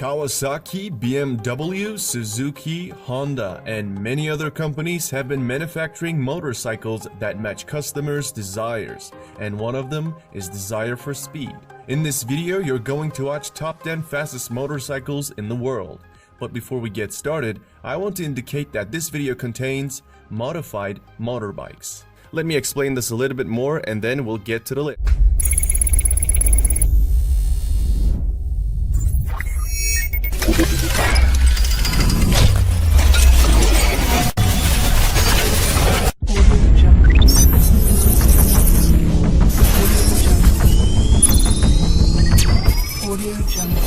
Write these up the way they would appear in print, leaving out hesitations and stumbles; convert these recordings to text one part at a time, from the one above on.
Kawasaki, BMW, Suzuki, Honda, and many other companies have been manufacturing motorcycles that match customers' desires, and one of them is desire for speed. In this video, you're going to watch top 10 fastest motorcycles in the world. But before we get started, I want to indicate that this video contains modified motorbikes. Let me explain this a little bit more and then we'll get to the list. Audio Jungle.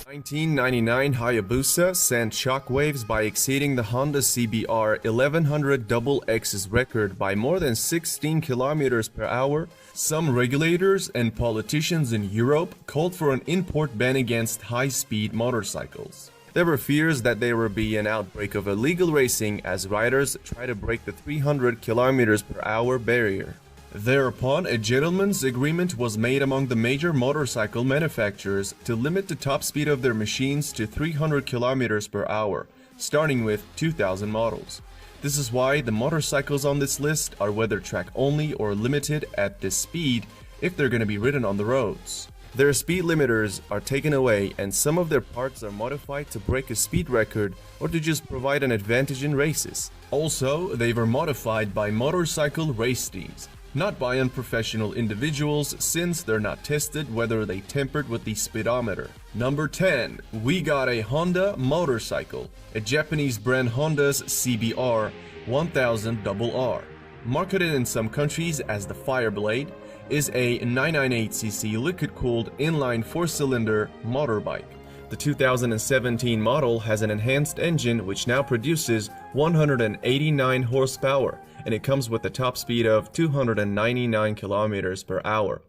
1999 Hayabusa sent shockwaves by exceeding the Honda CBR 1100 XX's record by more than 16 km per hour. Some regulators and politicians in Europe called for an import ban against high-speed motorcycles. There were fears that there would be an outbreak of illegal racing as riders try to break the 300 km per hour barrier. Thereupon, a gentleman's agreement was made among the major motorcycle manufacturers to limit the top speed of their machines to 300 km per hour, starting with 2000 models. This is why the motorcycles on this list are whether track only or limited at this speed if they're going to be ridden on the roads. Their speed limiters are taken away and some of their parts are modified to break a speed record or to just provide an advantage in races. Also, they were modified by motorcycle race teams, not by unprofessional individuals, since they're not tested whether they tampered with the speedometer. Number 10. We got a Honda motorcycle. A Japanese brand Honda's CBR 1000RR, marketed in some countries as the Fireblade, is a 998cc liquid-cooled inline 4-cylinder motorbike. The 2017 model has an enhanced engine which now produces 189 horsepower, and it comes with a top speed of 299 km per hour.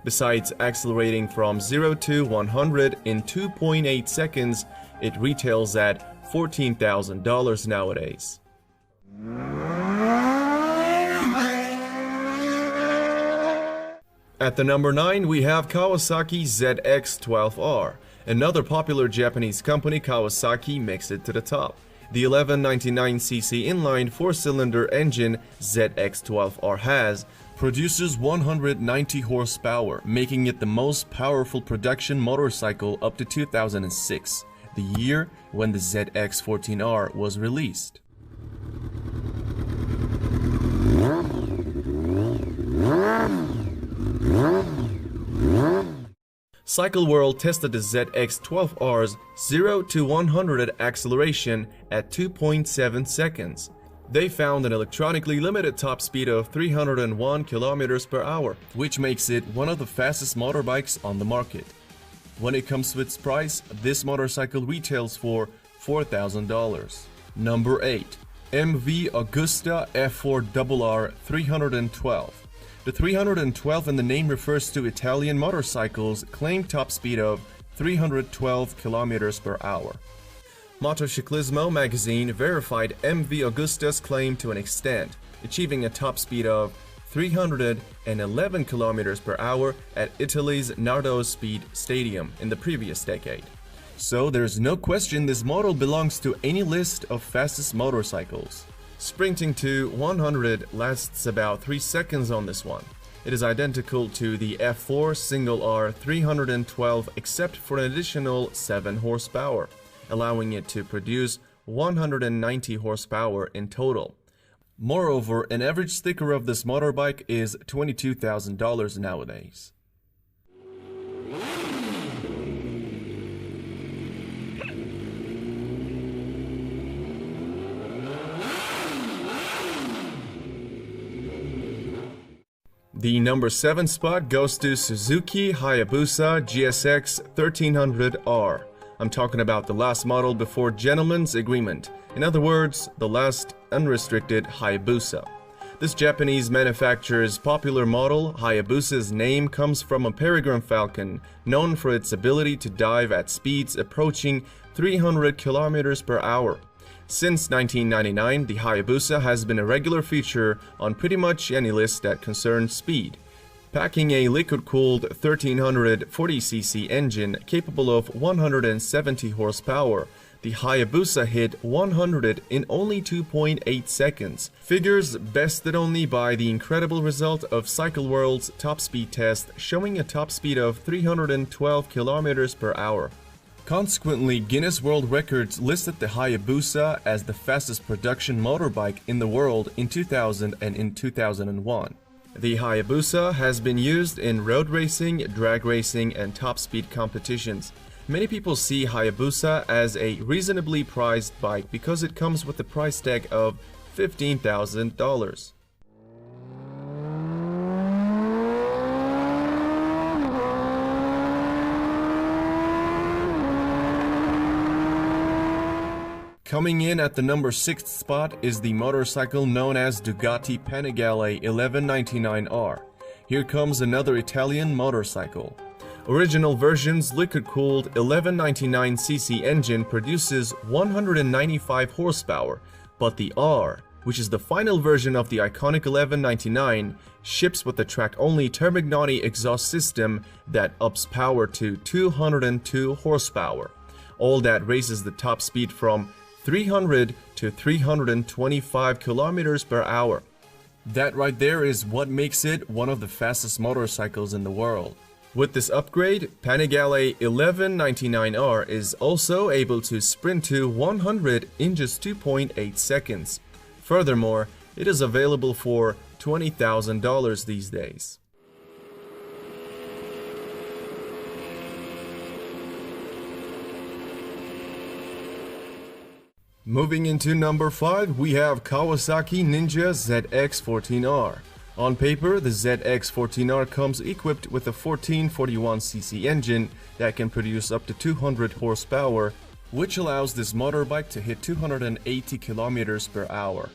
Besides accelerating from 0 to 100 in 2.8 seconds, it retails at $14,000 nowadays. At the number 9, we have Kawasaki ZX-12R. Another popular Japanese company, Kawasaki, makes it to the top. The 1199cc inline 4-cylinder engine ZX-12R has produces 190 horsepower, making it the most powerful production motorcycle up to 2006, the year when the ZX-14R was released. Cycle World tested the ZX-12R's 0 to 100 acceleration at 2.7 seconds. They found an electronically limited top speed of 301 km per hour, which makes it one of the fastest motorbikes on the market. When it comes to its price, this motorcycle retails for $4,000. Number 8. MV Agusta F4RR 312. The 312 in the name refers to Italian motorcycles' claimed top speed of 312 km per hour. Motociclismo magazine verified MV Agusta's claim to an extent, achieving a top speed of 311 km per hour at Italy's Nardo Speed Stadium in the previous decade. So there's no question this model belongs to any list of fastest motorcycles. Sprinting to 100 lasts about 3 seconds on this one. It is identical to the F4 Single R 312 except for an additional 7 horsepower, allowing it to produce 190 horsepower in total. Moreover, an average sticker of this motorbike is $22,000 nowadays. The number 7 spot goes to Suzuki Hayabusa GSX 1300R. I'm talking about the last model before gentleman's agreement. In other words, the last unrestricted Hayabusa. This Japanese manufacturer's popular model, Hayabusa's name comes from a peregrine falcon known for its ability to dive at speeds approaching 300 kilometers per hour. Since 1999, the Hayabusa has been a regular feature on pretty much any list that concerns speed. Packing a liquid-cooled 1340cc engine capable of 170 horsepower, the Hayabusa hit 100 in only 2.8 seconds, figures bested only by the incredible result of CycleWorld's top speed test showing a top speed of 312 kilometers per hour. Consequently, Guinness World Records listed the Hayabusa as the fastest production motorbike in the world in 2000 and in 2001. The Hayabusa has been used in road racing, drag racing, and top speed competitions. Many people see Hayabusa as a reasonably priced bike because it comes with a price tag of $15,000. Coming in at the number 6th spot is the motorcycle known as Ducati Panigale 1199R. Here comes another Italian motorcycle. Original version's liquid-cooled 1199cc engine produces 195 horsepower, but the R, which is the final version of the iconic 1199, ships with the track-only Termignoni exhaust system that ups power to 202 horsepower. All that raises the top speed from 300 to 325 kilometers per hour. That right there is what makes it one of the fastest motorcycles in the world. With this upgrade, Panigale 1199R is also able to sprint to 100 in just 2.8 seconds. Furthermore, it is available for $20,000 these days. Moving into number 5, we have Kawasaki Ninja ZX-14R. On paper, the ZX-14R comes equipped with a 1441cc engine that can produce up to 200 horsepower, which allows this motorbike to hit 280 kilometers per hour.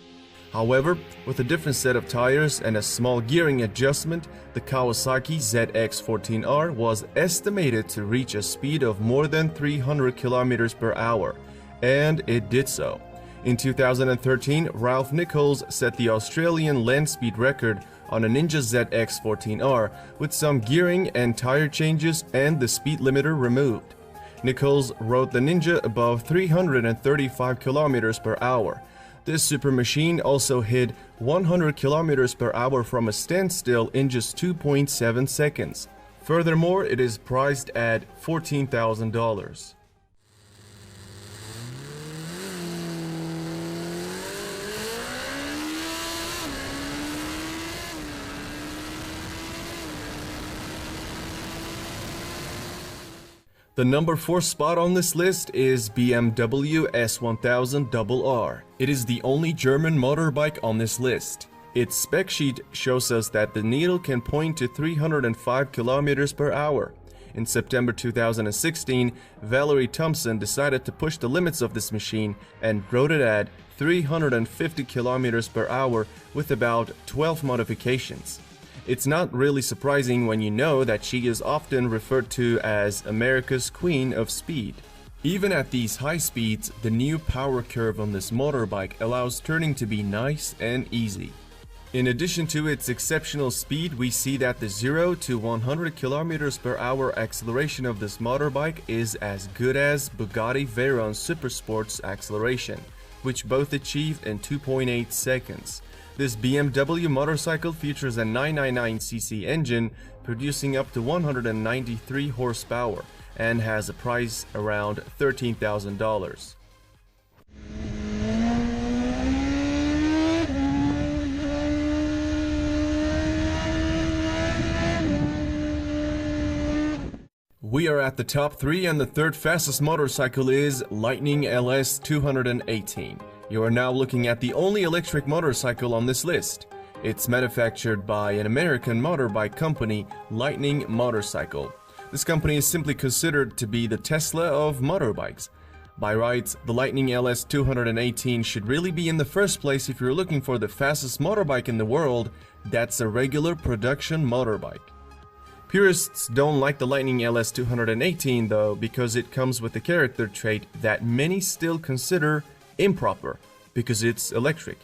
However, with a different set of tires and a small gearing adjustment, the Kawasaki ZX-14R was estimated to reach a speed of more than 300 kilometers per hour. And it did so. In 2013, Ralph Nichols set the Australian land speed record on a Ninja ZX-14R with some gearing and tire changes and the speed limiter removed. Nichols rode the Ninja above 335 kilometers per hour. This super machine also hit 100 kilometers per hour from a standstill in just 2.7 seconds. Furthermore, it is priced at $14,000. The number 4 spot on this list is BMW S1000RR. It is the only German motorbike on this list. Its spec sheet shows us that the needle can point to 305 kilometers per hour. In September 2016, Valerie Thompson decided to push the limits of this machine and wrote it at 350 kilometers per hour with about 12 modifications. It's not really surprising when you know that she is often referred to as America's Queen of Speed. Even at these high speeds, the new power curve on this motorbike allows turning to be nice and easy. In addition to its exceptional speed, we see that the 0 to 100 km per hour acceleration of this motorbike is as good as Bugatti Veyron Supersport's acceleration, which both achieved in 2.8 seconds. This BMW motorcycle features a 999cc engine producing up to 193 horsepower and has a price around $13,000. We are at the top 3 and the third fastest motorcycle is Lightning LS 218. You are now looking at the only electric motorcycle on this list. It's manufactured by an American motorbike company, Lightning Motorcycle. This company is simply considered to be the Tesla of motorbikes. By rights, the Lightning LS 218 should really be in the first place if you're looking for the fastest motorbike in the world that's a regular production motorbike. Purists don't like the Lightning LS 218 though, because it comes with a character trait that many still consider improper, because it's electric.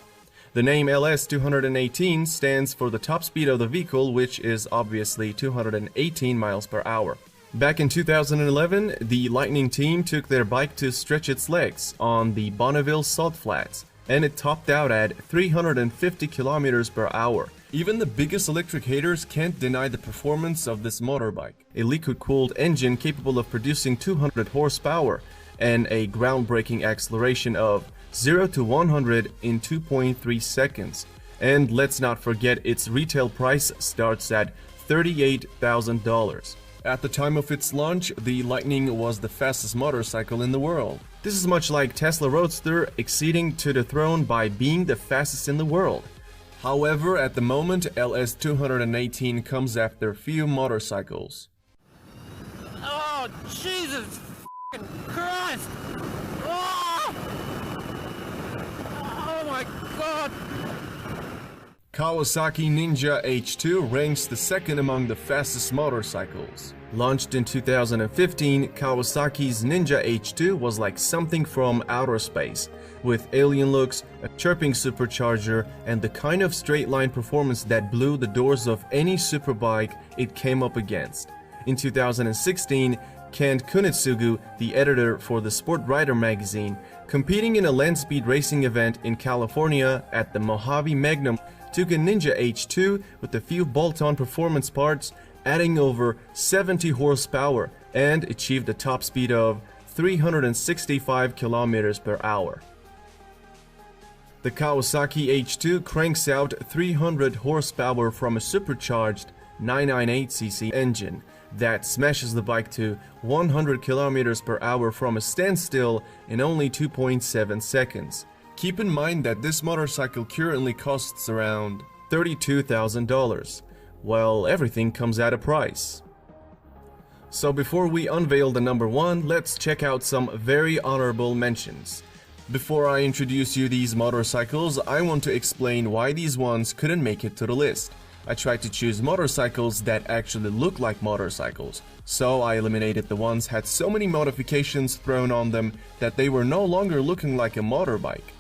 The name LS 218 stands for the top speed of the vehicle, which is obviously 218 miles per hour. Back in 2011, the Lightning team took their bike to stretch its legs on the Bonneville Salt Flats, and it topped out at 350 kilometers per hour. Even the biggest electric haters can't deny the performance of this motorbike. A liquid-cooled engine capable of producing 200 horsepower and a groundbreaking acceleration of 0 to 100 in 2.3 seconds. And let's not forget its retail price starts at $38,000. At the time of its launch, the Lightning was the fastest motorcycle in the world. This is much like Tesla Roadster acceding to the throne by being the fastest in the world. However, at the moment, LS 218 comes after few motorcycles. Oh, Jesus f***ing Christ! Oh! Oh my God! Kawasaki Ninja H2 ranks the second among the fastest motorcycles. Launched in 2015, Kawasaki's Ninja H2 was like something from outer space, with alien looks, a chirping supercharger, and the kind of straight-line performance that blew the doors of any superbike it came up against. In 2016, Kent Kunitsugu, the editor for the Sport Rider magazine, competing in a land speed racing event in California at the Mojave Magnum, took a Ninja H2 with a few bolt-on performance parts, adding over 70 horsepower, and achieved a top speed of 365 kilometers per hour. The Kawasaki H2 cranks out 300 horsepower from a supercharged 998cc engine that smashes the bike to 100 kilometers per hour from a standstill in only 2.7 seconds. Keep in mind that this motorcycle currently costs around $32,000. Well, everything comes at a price. So before we unveil the number one, let's check out some very honorable mentions. Before I introduce you these motorcycles, I want to explain why these ones couldn't make it to the list. I tried to choose motorcycles that actually look like motorcycles, so I eliminated the ones had so many modifications thrown on them that they were no longer looking like a motorbike.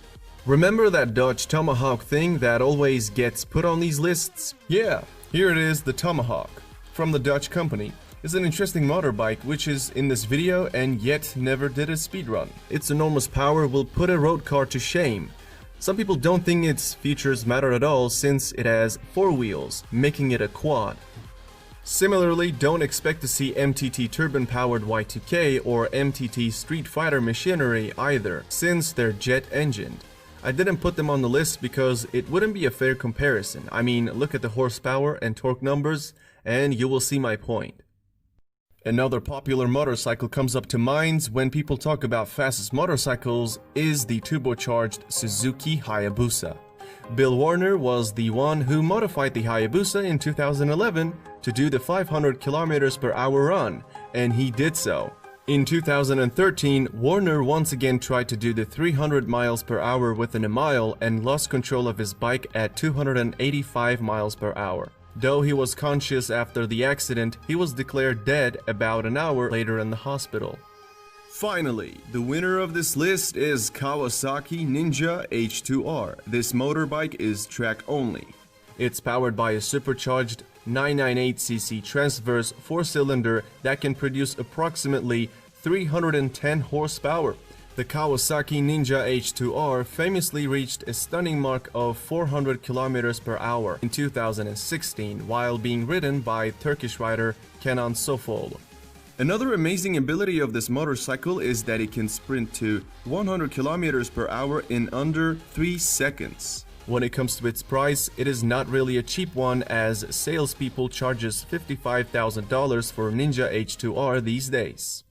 Remember that Dodge Tomahawk thing that always gets put on these lists? Yeah, here it is, the Tomahawk, from the Dodge company. It's an interesting motorbike which is in this video and yet never did a speedrun. Its enormous power will put a road car to shame. Some people don't think its features matter at all since it has 4 wheels, making it a quad. Similarly, don't expect to see MTT turbine-powered Y2K or MTT Street Fighter machinery either, since they're jet-engined. I didn't put them on the list because it wouldn't be a fair comparison. I mean, look at the horsepower and torque numbers and you will see my point. Another popular motorcycle comes up to minds when people talk about fastest motorcycles is the turbocharged Suzuki Hayabusa. Bill Warner was the one who modified the Hayabusa in 2011 to do the 500 km per hour run, and he did so. In 2013, Warner once again tried to do the 300 miles per hour within a mile and lost control of his bike at 285 miles per hour. Though he was conscious after the accident, he was declared dead about an hour later in the hospital. Finally, the winner of this list is Kawasaki Ninja H2R. This motorbike is track only. It's powered by a supercharged 998cc transverse 4-cylinder that can produce approximately 310 horsepower. The Kawasaki Ninja H2R famously reached a stunning mark of 400 km per hour in 2016 while being ridden by Turkish rider Kenan Sofuoğlu. Another amazing ability of this motorcycle is that it can sprint to 100 km per hour in under 3 seconds. When it comes to its price, it is not really a cheap one as salespeople charges $55,000 for Ninja H2R these days.